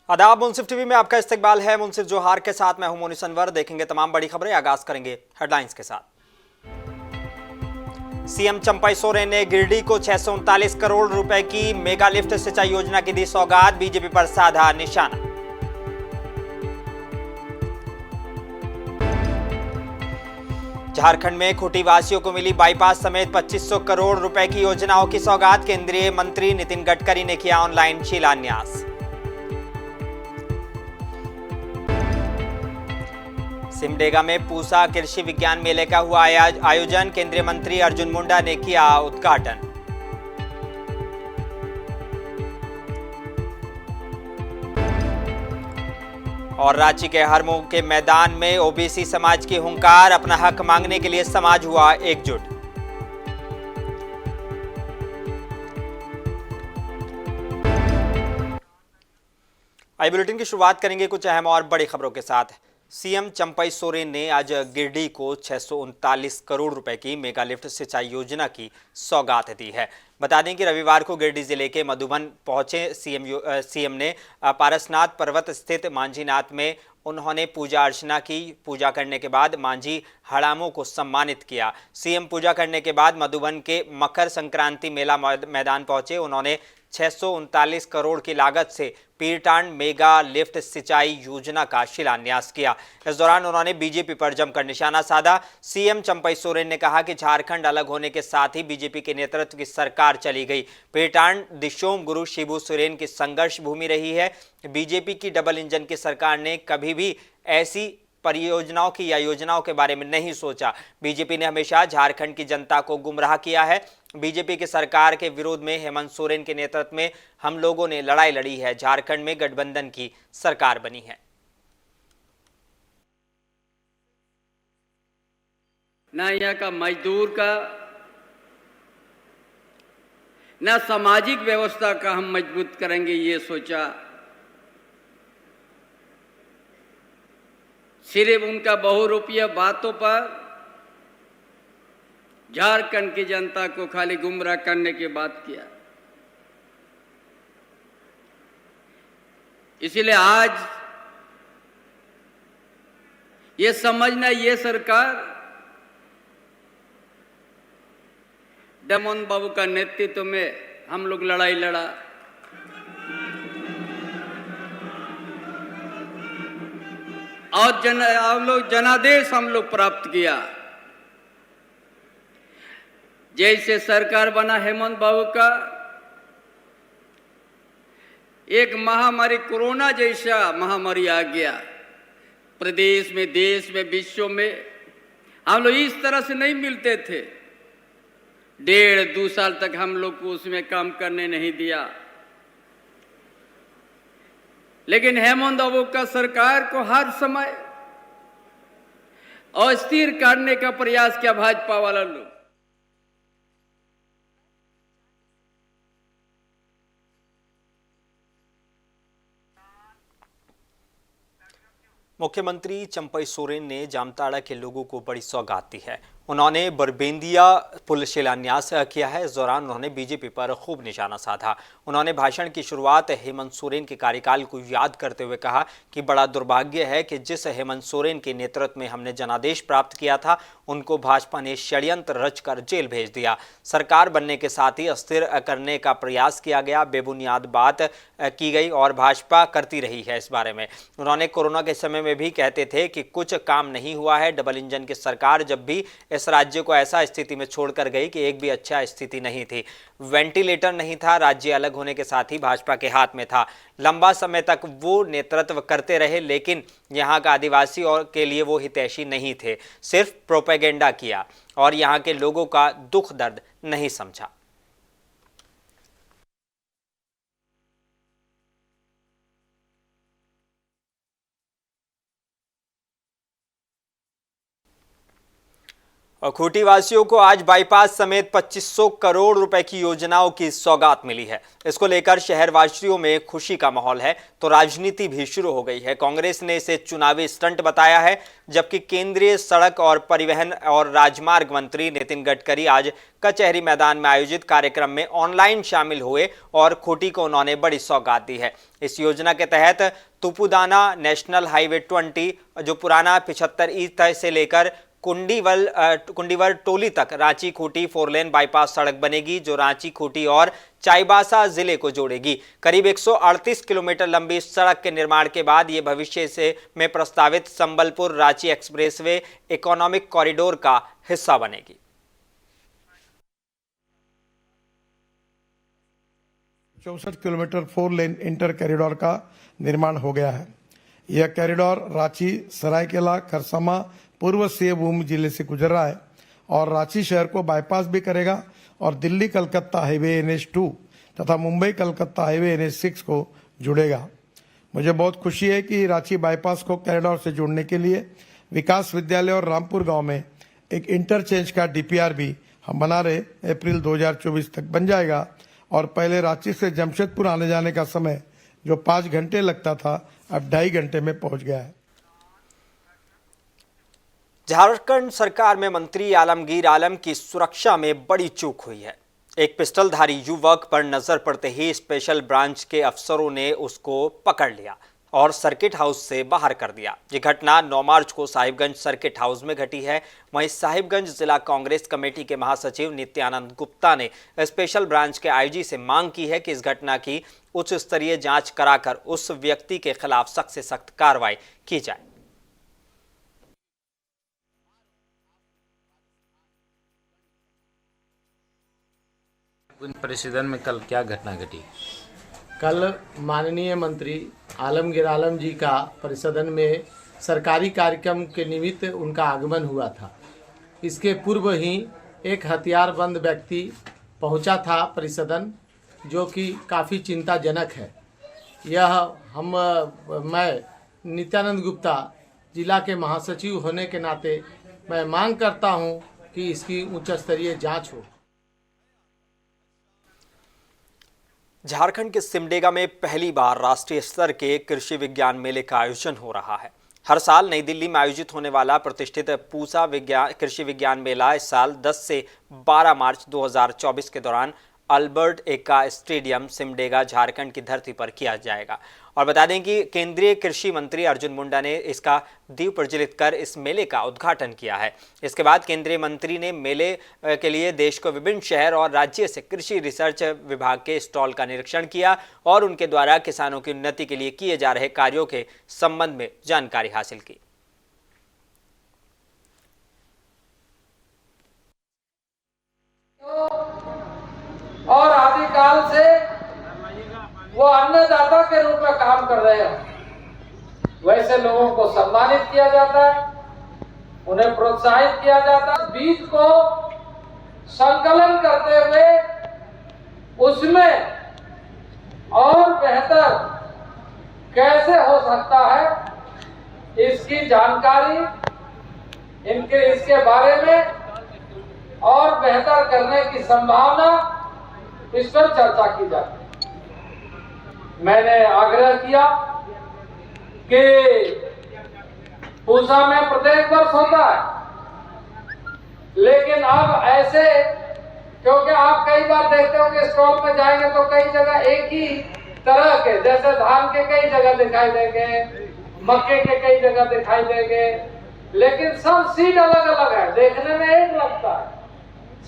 आदाब। मुंसिफ टीवी में आपका इस्तकबाल है। मुंसिफ जोहार के साथ मैं हूं मोनी सनवर। देखेंगे तमाम बड़ी खबरें। आगाज करेंगे हेडलाइंस के साथ। सीएम चंपई सोरेन ने गिरिडीह को 639 करोड़ रुपए की मेगा लिफ्ट सिंचाई योजना की दी सौगात। बीजेपी पर साधा निशाना। झारखंड में खूंटी वासियों को मिली बाईपास समेत 2500 करोड़ रुपए की योजनाओं की सौगात। केंद्रीय मंत्री नितिन गडकरी ने किया ऑनलाइन शिलान्यास। सिमडेगा में पूसा कृषि विज्ञान मेले का हुआ आयोजन। केंद्रीय मंत्री अर्जुन मुंडा ने किया उद्घाटन। और रांची के हरमू के मैदान में ओबीसी समाज की हुंकार। अपना हक मांगने के लिए समाज हुआ एकजुट। आई बुलेटिन की शुरुआत करेंगे कुछ अहम और बड़ी खबरों के साथ। सीएम चंपई सोरेन ने आज गिरिडीह को 639 करोड़ रुपए की मेगा लिफ्ट सिंचाई योजना की सौगात दी है। बता दें कि रविवार को गिरिडीह जिले के मधुबन पहुंचे सीएम ने पारसनाथ पर्वत स्थित मांझीनाथ में उन्होंने पूजा अर्चना की। पूजा करने के बाद मांझी हड़ामों को सम्मानित किया। सीएम पूजा करने के बाद मधुबन के मकर संक्रांति मेला मैदान पहुंचे। उन्होंने 639 करोड़ की लागत से पीरटांड मेगा लिफ्ट सिंचाई योजना का शिलान्यास किया। इस दौरान उन्होंने बीजेपी पर जमकर निशाना साधा। सीएम चंपई सोरेन ने कहा कि झारखंड अलग होने के साथ ही बीजेपी के नेतृत्व की सरकार चली गई। पीरटांड दिशोम गुरु शिबू सोरेन की संघर्ष भूमि रही है। बीजेपी की डबल इंजन की सरकार ने कभी भी ऐसी परियोजनाओं की या योजनाओं के बारे में नहीं सोचा। बीजेपी ने हमेशा झारखंड की जनता को गुमराह किया है। बीजेपी की सरकार के विरोध में हेमंत सोरेन के नेतृत्व में हम लोगों ने लड़ाई लड़ी है। झारखंड में गठबंधन की सरकार बनी है। ना यहाँ का मजदूर का ना सामाजिक व्यवस्था का हम मजबूत करेंगे ये सोचा। सिर्फ उनका बहुरूपीय बातों पर झारखंड की जनता को खाली गुमराह करने की बात किया। इसलिए आज ये समझना, ये सरकार डमन बाबू का नेतृत्व में हम लोग लड़ाई लड़ा। और हम लोग जनादेश हम लोग प्राप्त किया। जैसे सरकार बना हेमंत बाबू का, एक महामारी कोरोना जैसा महामारी आ गया प्रदेश में, देश में, विश्व में। हम लोग इस तरह से नहीं मिलते थे। 1.5-2 साल तक हम लोग को उसमें काम करने नहीं दिया। लेकिन हेमंत बाबू का सरकार को हर समय अस्थिर करने का प्रयास किया भाजपा वाला लोग। मुख्यमंत्री चंपई सोरेन ने जामताड़ा के लोगों को बड़ी सौगात दी है। उन्होंने बरबेंदिया पुल शिलान्यास किया है। इस दौरान उन्होंने बीजेपी पर खूब निशाना साधा। उन्होंने भाषण की शुरुआत हेमंत सोरेन के कार्यकाल को याद करते हुए कहा कि बड़ा दुर्भाग्य है कि जिस हेमंत सोरेन के नेतृत्व में हमने जनादेश प्राप्त किया था, उनको भाजपा ने षड्यंत्र रचकर जेल भेज दिया। सरकार बनने के साथ ही अस्थिर करने का प्रयास किया गया, बेबुनियाद बात की गई और भाजपा करती रही है। इस बारे में उन्होंने कोरोना के समय में भी कहते थे कि कुछ काम नहीं हुआ है। डबल इंजन की सरकार जब भी इस राज्य को ऐसा स्थिति में छोड़कर गई कि एक भी अच्छा स्थिति नहीं थी, वेंटिलेटर नहीं था, राज्य अलग होने के साथ ही भाजपा के हाथ में था। लंबा समय तक वो नेतृत्व करते रहे, लेकिन यहाँ का आदिवासी और के लिए वो हितैषी नहीं थे। सिर्फ प्रोपेगेंडा किया और यहाँ के लोगों का दुख दर्द नहीं समझा। और खूंटी वासियों को आज बाईपास समेत 2500 करोड़ रुपए की योजनाओं की सौगात मिली है। इसको लेकर शहर वासियों में खुशी का माहौल है तो राजनीति भी शुरू हो गई है। कांग्रेस ने इसे चुनावी स्टंट बताया है, जबकि केंद्रीय सड़क और परिवहन और राजमार्ग मंत्री नितिन गडकरी आज कचहरी मैदान में आयोजित कार्यक्रम में ऑनलाइन शामिल हुए और खूंटी को उन्होंने बड़ी सौगात दी है। इस योजना के तहत तुपुदाना नेशनल हाईवे 20 जो पुराना 75 से लेकर कुंडीवल टोली तक रांची खूंटी 4 लेन बाईपास सड़क बनेगी, जो रांची खूंटी और चाईबासा जिले को जोड़ेगी। करीब 138 किलोमीटर लंबी इस सड़क के निर्माण के बाद ये भविष्य में प्रस्तावित Sambalpur Ranchi expressway economic corridor का हिस्सा बनेगी। 64 किलोमीटर 4 लेन इंटर कॉरिडोर का निर्माण हो गया है। यह कॉरिडोर रांची, सरायकेला, खरसामा, पूर्व सिंहभूम जिले से गुजर रहा है और रांची शहर को बाईपास भी करेगा और दिल्ली कलकत्ता हाईवे NH2 तथा मुंबई कलकत्ता हाईवे NH6 को जुड़ेगा। मुझे बहुत खुशी है कि रांची बाईपास को कॉरिडोर से जोड़ने के लिए विकास विद्यालय और रामपुर गांव में एक इंटरचेंज का DPR भी हम बना रहे अप्रैल 2024 तक बन जाएगा और पहले रांची से जमशेदपुर आने जाने का समय जो 5 घंटे लगता था अब 2.5 घंटे में पहुंच गया है। झारखंड सरकार में मंत्री आलमगीर आलम की सुरक्षा में बड़ी चूक हुई है। एक पिस्टलधारी युवक पर नजर पड़ते ही स्पेशल ब्रांच के अफसरों ने उसको पकड़ लिया और सर्किट हाउस से बाहर कर दिया। ये घटना 9 मार्च को साहिबगंज सर्किट हाउस में घटी है। वहीं साहिबगंज जिला कांग्रेस कमेटी के महासचिव नित्यानंद गुप्ता ने स्पेशल ब्रांच के IG से मांग की है कि इस घटना की उच्च स्तरीय जांच कराकर उस व्यक्ति के खिलाफ सख्त से सख्त कार्रवाई की जाए। परिषदन में कल क्या घटना घटी? कल माननीय मंत्री आलमगीर आलम जी का परिषदन में सरकारी कार्यक्रम के निमित्त उनका आगमन हुआ था। इसके पूर्व ही एक हथियारबंद व्यक्ति पहुंचा था परिषदन, जो कि काफ़ी चिंताजनक है। मैं नित्यानंद गुप्ता जिला के महासचिव होने के नाते मैं मांग करता हूं कि इसकी उच्च स्तरीय जांच हो। झारखंड के सिमडेगा में पहली बार राष्ट्रीय स्तर के कृषि विज्ञान मेले का आयोजन हो रहा है। हर साल नई दिल्ली में आयोजित होने वाला प्रतिष्ठित पूसा कृषि विज्ञान मेला इस साल 10 से 12 मार्च 2024 के दौरान अल्बर्ट एक्का स्टेडियम सिमडेगा झारखंड की धरती पर किया जाएगा। और बता दें कि केंद्रीय कृषि मंत्री अर्जुन मुंडा ने इसका दीप प्रज्वलित कर इस मेले का उद्घाटन किया है। इसके बाद केंद्रीय मंत्री ने मेले के लिए देश को विभिन्न शहर और राज्य से कृषि रिसर्च विभाग के स्टॉल का निरीक्षण किया और उनके द्वारा किसानों की उन्नति के लिए किए जा रहे कार्यों के संबंध में जानकारी हासिल की। और आदिकाल से वो अन्नदाता के रूप में काम कर रहे हैं। वैसे लोगों को सम्मानित किया जाता है, उन्हें प्रोत्साहित किया जाता है। बीज को संकलन करते हुए उसमें और बेहतर कैसे हो सकता है इसकी जानकारी इसके बारे में और बेहतर करने की संभावना, इस पर चर्चा की जाती है। मैंने आग्रह किया कि पूसा में प्रत्येक वर्ष होता है, लेकिन अब ऐसे, क्योंकि आप कई बार देखते हो कि स्टॉल में जाएंगे तो कई जगह एक ही तरह के, जैसे धान के कई जगह दिखाई देंगे, मक्के के कई जगह दिखाई देंगे, लेकिन सब सीड अलग अलग है, देखने में एक लगता है।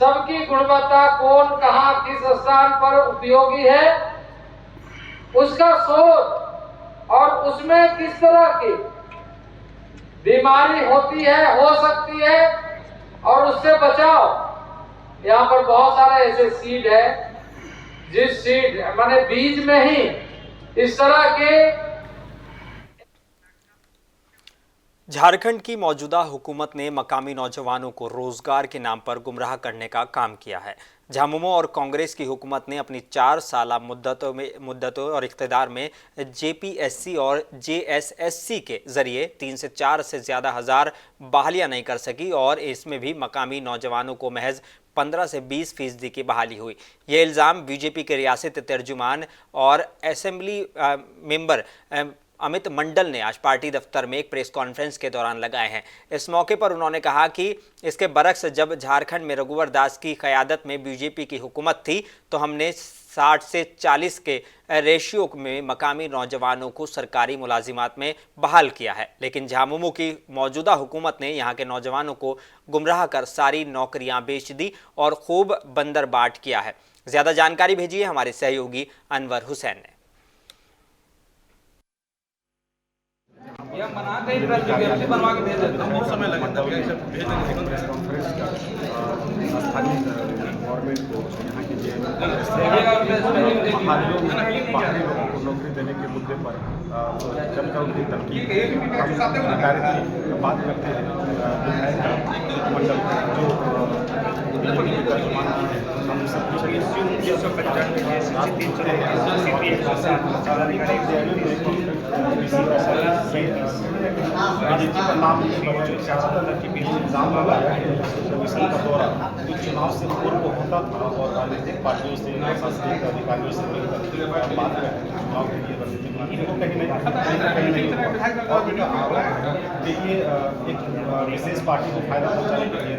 सबकी गुणवत्ता कौन कहां किस स्थान पर उपयोगी है, उसका शोध और उसमें किस तरह की बीमारी होती है, हो सकती है और उससे बचाव। यहाँ पर बहुत सारे ऐसे सीड है जिस सीड माने बीज में ही इस तरह के। झारखंड की मौजूदा हुकूमत ने मकामी नौजवानों को रोजगार के नाम पर गुमराह करने का काम किया है। झामुमो और कांग्रेस की हुकूमत ने अपनी 4 साला मुद्दतों और इक़्तिदार में जेपीएससी और जेएसएससी के जरिए 3 से 4 से ज़्यादा हज़ार बहालियाँ नहीं कर सकी और इसमें भी मकामी नौजवानों को महज 15 से 20% की बहाली हुई। ये इल्ज़ाम बीजेपी के रियासती तर्जुमान और असेंबली मेंबर अमित मंडल ने आज पार्टी दफ्तर में एक प्रेस कॉन्फ्रेंस के दौरान लगाए हैं। इस मौके पर उन्होंने कहा कि इसके बरक्स जब झारखंड में रघुवर दास की क़यादत में बीजेपी की हुकूमत थी तो हमने 60 से 40 के रेशियो में मकामी नौजवानों को सरकारी मुलाजिमात में बहाल किया है, लेकिन झामुमो की मौजूदा हुकूमत ने यहाँ के नौजवानों को गुमराह कर सारी नौकरियाँ बेच दी और खूब बंदरबाट किया है। ज़्यादा जानकारी भेजी है हमारे सहयोगी अनवर हुसैन ने। बनवा के भेज देते हैं, बहुत समय लगे तब भेज देंगे। स्थानीय गवर्नमेंट को यहाँ के बाहरी लोगों को नौकरी देने के मुद्दे पर जमकर उनकी तनकीद हम डायरेक्टली बात करते हैं मंडल जो बीजेपी की तर्जुमान है, हम सब बीजेपी का नाम इल्जाम लगाया है का दौरा जो चुनाव से पूर्व होता था और राजनीतिक पार्टियों से प्रशासनिक अधिकारियों से मिलकर बात करते हैं चुनाव के लिए रणनीति बनाने को कहीं नहीं और इनका आरोप है कि ये एक विशेष पार्टी को फायदा पहुंचाने के लिए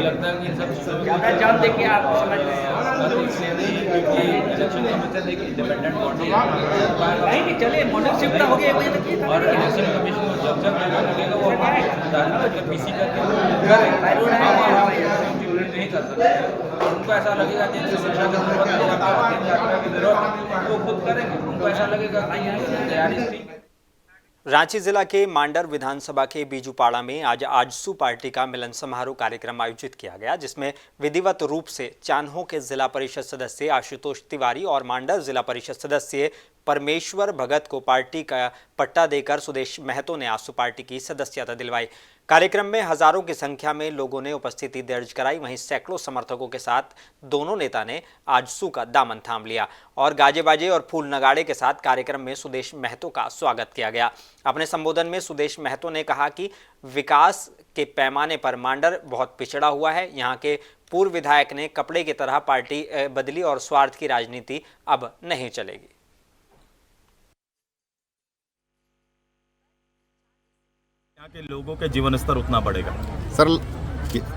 लगता है कि सब ज़्यादा जान दे के आप समझ रहे हैं इलेक्शन कमीशन एक इंडिपेंडेंट बॉडी है नहीं चले मॉडल शिफ्ट हो गया और इलेक्शन कमीशन को जब लगेगा वो पीसी नहीं कर सकते और उनको ऐसा लगेगा कि शिक्षा की जरूरत वो खुद करेंगे, उनको ऐसा लगेगा तैयारी। रांची जिला के मांडर विधानसभा के बीजूपाड़ा में आज आजसू पार्टी का मिलन समारोह कार्यक्रम आयोजित किया गया, जिसमें विधिवत रूप से चान्हो के जिला परिषद सदस्य आशुतोष तिवारी और मांडर जिला परिषद सदस्य परमेश्वर भगत को पार्टी का पट्टा देकर सुदेश महतो ने आजसू पार्टी की सदस्यता दिलवाई। कार्यक्रम में हजारों की संख्या में लोगों ने उपस्थिति दर्ज कराई। वहीं सैकड़ों समर्थकों के साथ दोनों नेता ने आजसू का दामन थाम लिया और गाजे बाजे और फूल नगाड़े के साथ कार्यक्रम में सुदेश महतो का स्वागत किया गया। अपने संबोधन में सुदेश महतो ने कहा कि विकास के पैमाने पर मांडर बहुत पिछड़ा हुआ है। यहाँ के पूर्व विधायक ने कपड़े की तरह पार्टी बदली और स्वार्थ की राजनीति अब नहीं चलेगी। यहाँ के लोगों के जीवन स्तर उतना बढ़ेगा। सर,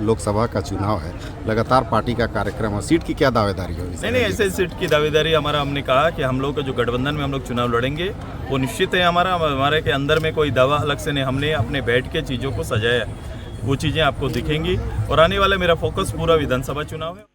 लोकसभा का चुनाव है, लगातार पार्टी का कार्यक्रम और सीट की क्या दावेदारी होगी? नहीं, ऐसे सीट की दावेदारी हमने कहा कि हम लोग का जो गठबंधन में हम लोग चुनाव लड़ेंगे वो निश्चित है। हमारे के अंदर में कोई दावा अलग से नहीं, हमने अपने बैठ के चीज़ों को सजाया, वो चीज़ें आपको दिखेंगी और आने वाला मेरा फोकस पूरा विधानसभा चुनाव है।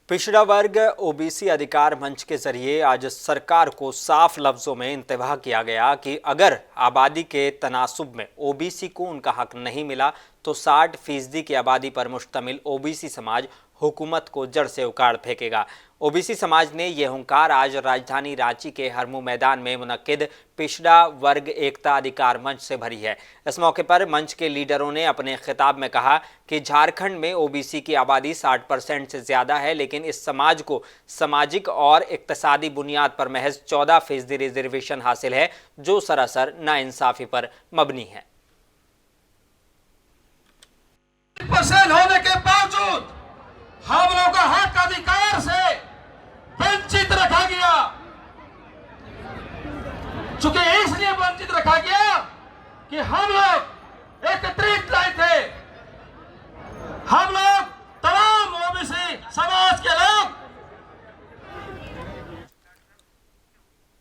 पिछड़ा वर्ग ओबीसी अधिकार मंच के जरिए आज सरकार को साफ लफ्जों में इंतबाह किया गया कि अगर आबादी के तनासुब में ओबीसी को उनका हक नहीं मिला तो 60% की आबादी पर मुश्तमिल ओबीसी समाज हुकूमत को जड़ से उखाड़ फेंकेगा। ओबीसी समाज ने यह हुंकार आज राजधानी रांची के हरमू मैदान में मुनक्किद पिछड़ा वर्ग एकता अधिकार मंच से भरी है। इस मौके पर मंच के लीडरों ने अपने खिताब में कहा कि झारखंड में ओबीसी की आबादी 60% से ज़्यादा है, लेकिन इस समाज को सामाजिक और इक्तसादी बुनियाद पर महज 14% रिजर्वेशन हासिल है, जो सरासर नाइंसाफ़ी पर मबनी है। होने के बावजूद हम लोगों का हक अधिकार से वंचित रखा गया। चूंकि इसलिए वंचित रखा गया कि हम लोग एकत्रित लाए थे, हम लोग तमाम ओबीसी समाज के लोग।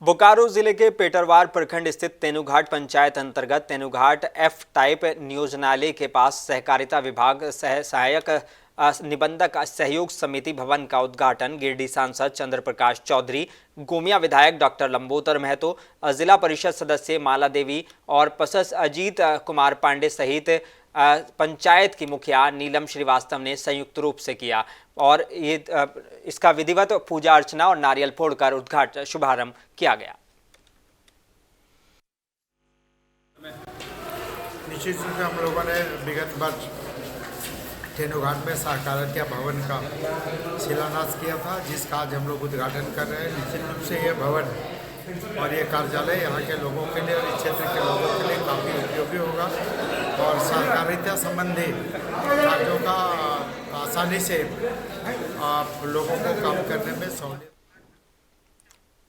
बोकारो जिले के पेटरवार प्रखंड स्थित तेनुघाट पंचायत अंतर्गत तेनुघाट एफ टाइप नियोजनालय के पास सहकारिता विभाग सहायक निबंधक सहयोग समिति भवन का उद्घाटन गिरडी सांसद चंद्र प्रकाश चौधरी, गोमिया विधायक डॉक्टर लंबोदर महतो, जिला परिषद सदस्य माला देवी और पसस अजीत कुमार पांडे सहित पंचायत की मुखिया नीलम श्रीवास्तव ने संयुक्त रूप से किया और इसका विधिवत पूजा अर्चना और नारियल फोड़कर उद्घाटन शुभारंभ किया गया। निश्चित रूप से हम लोगों ने विगत वर्ष ठेनुघाट में सहकारिता भवन का शिलान्यास किया था, जिसका आज हम लोग उद्घाटन कर रहे हैं। निश्चित रूप से ये भवन और ये कार्यालय यहाँ के लोगों के लिए और इस क्षेत्र के लोगों के लिए काफ़ी उपयोगी होगा और सहकारिता संबंधी कार्यों का आसानी से आप लोगों को काम करने में सहूलियत।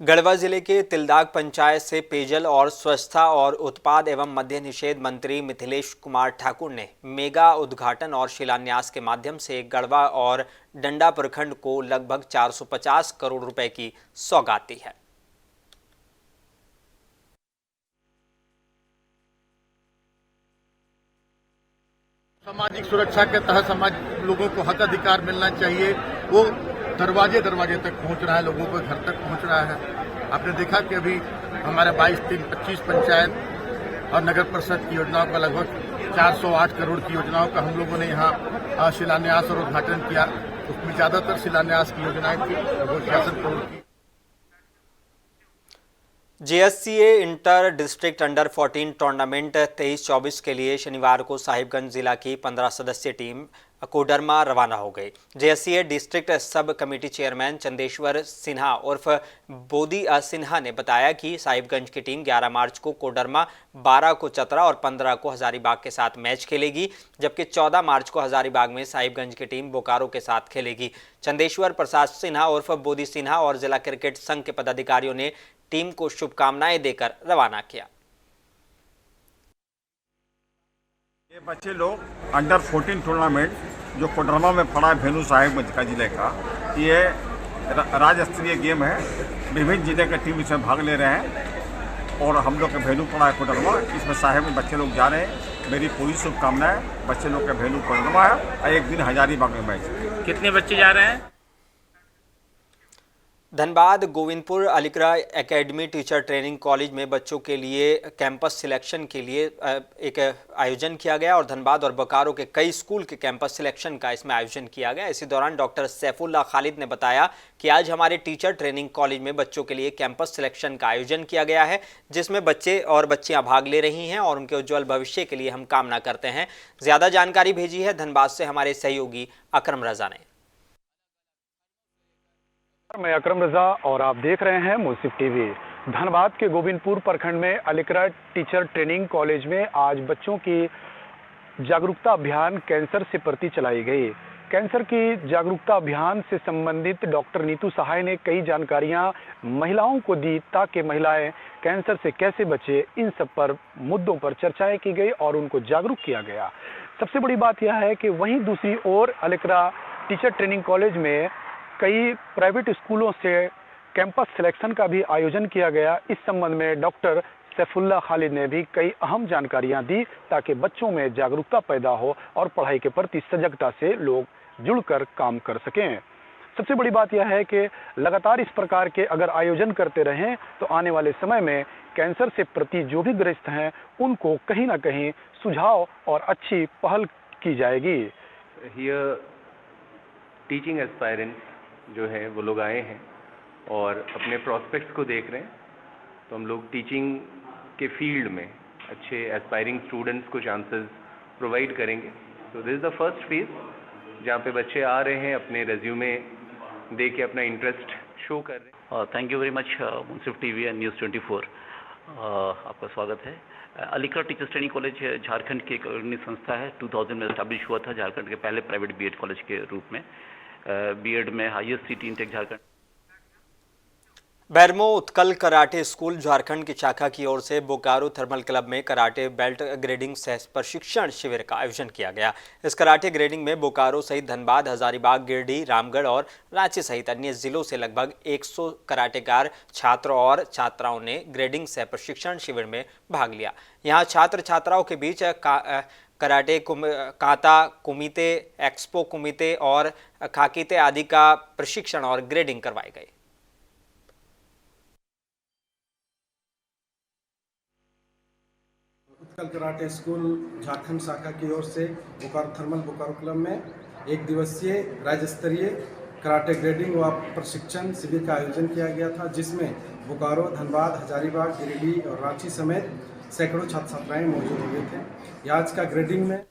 गढ़वा जिले के तिलदाग पंचायत से पेयजल और स्वच्छता और उत्पाद एवं मद्य निषेध मंत्री मिथिलेश कुमार ठाकुर ने मेगा उद्घाटन और शिलान्यास के माध्यम से गढ़वा और डंडा प्रखंड को लगभग 450 करोड़ रुपए की सौगात दी है। सामाजिक सुरक्षा के तहत समाज लोगों को हक अधिकार मिलना चाहिए, वो दरवाजे तक पहुंच रहा है, लोगों को घर तक पहुंच रहा है। आपने देखा कि अभी हमारे 22-25 पंचायत और नगर परिषद की योजनाओं का लगभग 408 करोड़ की योजनाओं का हम लोगों ने यहाँ शिलान्यास और उद्घाटन किया। उसमें ज्यादातर शिलान्यास की योजनाएं थी, लगभग 66 करोड़ की। JSCA inter district under 14 tournament 23-24 के लिए शनिवार को साहिबगंज जिला की 15 सदस्यीय टीम कोडरमा रवाना हो गई। JSCA district sub committee chairman Chandeshwar Sinha उर्फ बोदी सिन्हा ने बताया कि साहिबगंज की टीम 11 मार्च को कोडरमा, 12 को चतरा और 15 को हजारीबाग के साथ मैच खेलेगी, जबकि 14 मार्च को हजारीबाग में साहिबगंज की टीम बोकारो के साथ खेलेगी। चंदेश्वर प्रसाद सिन्हा उर्फ बोदी सिन्हा और जिला क्रिकेट संघ के पदाधिकारियों ने टीम को शुभकामनाएं देकर रवाना किया। ये बच्चे लोग अंडर 14 टूर्नामेंट जो कोडरमा में पड़ा है भेनू साहिबगंज का जिले का, ये राज्य स्तरीय गेम है। विभिन्न जिले के टीम इसमें भाग ले रहे हैं और हम लोग का भेनू पड़ा है कोडरमा, इसमें साहिब बच्चे लोग जा रहे हैं। मेरी पूरी शुभकामनाएं। बच्चे लोग का भेनू कोडरमा है और एक दिन हजारीबाग में मैच है। कितने बच्चे जा रहे हैं? Dhanbad Govindpur Alikara academy teacher training college में बच्चों के लिए कैंपस सिलेक्शन के लिए एक आयोजन किया गया और धनबाद और बोकारो के कई स्कूल के कैंपस सिलेक्शन का इसमें आयोजन किया गया। इसी दौरान डॉक्टर सैफुल्लाह खालिद ने बताया कि आज हमारे टीचर ट्रेनिंग कॉलेज में बच्चों के लिए कैंपस सिलेक्शन का आयोजन किया गया है, जिसमें बच्चे और बच्चियां भाग ले रही हैं और उनके उज्ज्वल भविष्य के लिए हम कामना करते हैं। ज्यादा जानकारी भेजी है धनबाद से हमारे सहयोगी अकरम रजा ने। मैं अकरम रजा और आप देख रहे हैं मुंसिफ टीवी। धनबाद के गोविंदपुर प्रखंड में अलीकरा टीचर ट्रेनिंग कॉलेज में आज बच्चों की जागरूकता अभियान कैंसर से प्रति चलाई गई। कैंसर की जागरूकता अभियान से संबंधित डॉक्टर नीतू सहाय ने कई जानकारियां महिलाओं को दी ताकि महिलाएं कैंसर से कैसे बचे, इन सब पर मुद्दों पर चर्चाएं की गई और उनको जागरूक किया गया। सबसे बड़ी बात यह है कि वहीं दूसरी ओर अलीकरा टीचर ट्रेनिंग कॉलेज में कई प्राइवेट स्कूलों से कैंपस सिलेक्शन का भी आयोजन किया गया। इस संबंध में डॉक्टर सैफुल्लाह खालिद ने भी कई अहम जानकारियां दी ताकि बच्चों में जागरूकता पैदा हो और पढ़ाई के प्रति सजगता से लोग जुड़कर काम कर सकें। सबसे बड़ी बात यह है कि लगातार इस प्रकार के अगर आयोजन करते रहें तो आने वाले समय में कैंसर से प्रति जो भी ग्रस्त हैं उनको कहीं ना कहीं सुझाव और अच्छी पहल की जाएगी। टीचिंग एस्पायरेंट्स जो है वो लोग आए हैं और अपने प्रोस्पेक्ट्स को देख रहे हैं, तो हम लोग टीचिंग के फील्ड में अच्छे एस्पायरिंग स्टूडेंट्स को चांसेस प्रोवाइड करेंगे। तो this is the first phase जहाँ पे बच्चे आ रहे हैं, अपने रेज्यूमे दे के अपना इंटरेस्ट शो कर रहे हैं। Thank you very much Munsif TV and news 24। आपका स्वागत है। अलीकरा टीचर्स ट्रेनिंग कॉलेज झारखंड की एक संस्था है। 2000 में एस्टैब्लिश हुआ था, झारखंड के पहले प्राइवेट बीएड कॉलेज के रूप में। बीएड में हाईएस्ट सीटी intake Jharkhand. Bermo Utkal karate school Jharkhand की शाखा की ओर से बोकारो थर्मल क्लब में कराटे बेल्ट ग्रेडिंग सह प्रशिक्षण शिविर का आयोजन किया गया। इस कराटे ग्रेडिंग में बोकारो सहित धनबाद, हजारीबाग, गिरिडीह, रामगढ़ और रांची सहित अन्य जिलों से लगभग 100 कराटेकार छात्र और छात्राओं ने ग्रेडिंग सह प्रशिक्षण शिविर में भाग लिया। यहाँ छात्र छात्राओं के बीच कराटे काता कुमिते, एक्सपो कुमिते और खाकीते आदि का प्रशिक्षण और ग्रेडिंग करवाए गए। उत्कल कराटे स्कूल झारखंड शाखा की ओर से बोकारो थर्मल बोकारो क्लब में एक दिवसीय राज्य स्तरीय कराटे ग्रेडिंग व प्रशिक्षण शिविर का आयोजन किया गया था, जिसमें बोकारो, धनबाद, हजारीबाग, गिरिडीह और रांची समेत सैकड़ों छात्र छात्राएं मौजूद हुए थे। ये आज का ग्रेडिंग में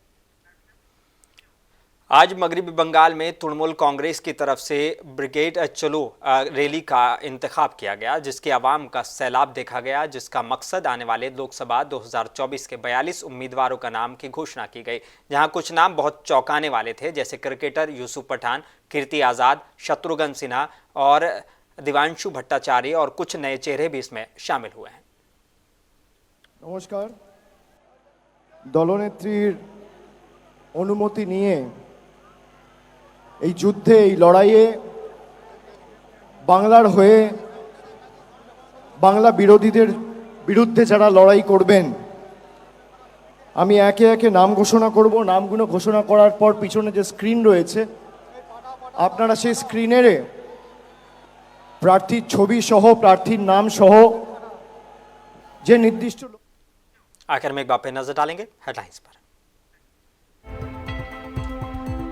आज मगरबी बंगाल में तृणमूल कांग्रेस की तरफ से ब्रिगेड चलो रैली का इंतखाब किया गया, जिसके अवाम का सैलाब देखा गया, जिसका मकसद आने वाले लोकसभा 2024 के 42 उम्मीदवारों का नाम की घोषणा की गई, जहां कुछ नाम बहुत चौंकाने वाले थे, जैसे क्रिकेटर यूसुफ पठान, कीर्ति आज़ाद, शत्रुघ्न सिन्हा और दिवांशु भट्टाचार्य और कुछ नए चेहरे भी इसमें शामिल हुए हैं। नमस्कार। दलनेत्रीर अनुमति निये এই যুদ্ধে এই লড়াইয়ে বাংলার হয়ে বাংলা বিরোধীদের বিরুদ্ধে যারা লড়াই করবেন আমি একে একে নাম ঘোষণা করব। নামগুলো ঘোষণা করার পর পিছনে যে স্ক্রিন রয়েছে আপনারা সেই স্ক্রিনের প্রার্থীর ছবি সহ প্রার্থীর নাম সহ যে নির্দিষ্ট आखिर में एक बार फिर नजर डालेंगे हेडलाइंस पर।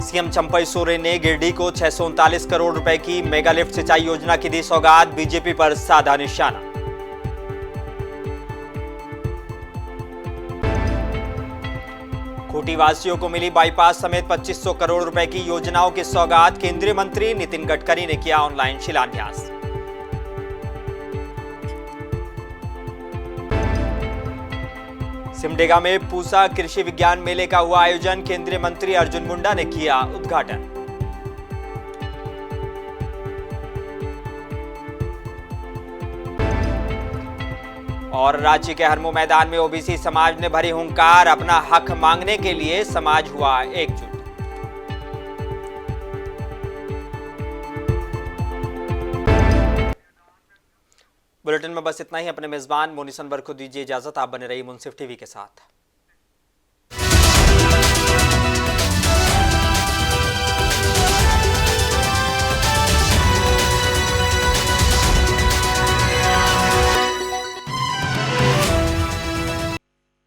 सीएम चंपई सोरेन ने गिरिडीह को 639 करोड़ रुपए की मेगा लिफ्ट सिंचाई योजना की दी सौगात, बीजेपी पर साधा निशाना। खूंटी वासियों को मिली बाईपास समेत 2500 करोड़ रुपए की योजनाओं की सौगात, केंद्रीय मंत्री नितिन गडकरी ने किया ऑनलाइन शिलान्यास। सिमडेगा में पूसा कृषि विज्ञान मेले का हुआ आयोजन, केंद्रीय मंत्री अर्जुन मुंडा ने किया उद्घाटन। और रांची के हरमू मैदान में ओबीसी समाज ने भरी हुंकार, अपना हक मांगने के लिए समाज हुआ एकजुट। बुलेटिन में बस इतना ही। अपने मेजबान मोनिसन वर को दीजिए इजाजत। आप बने रहिए मुंसिफ टीवी के साथ।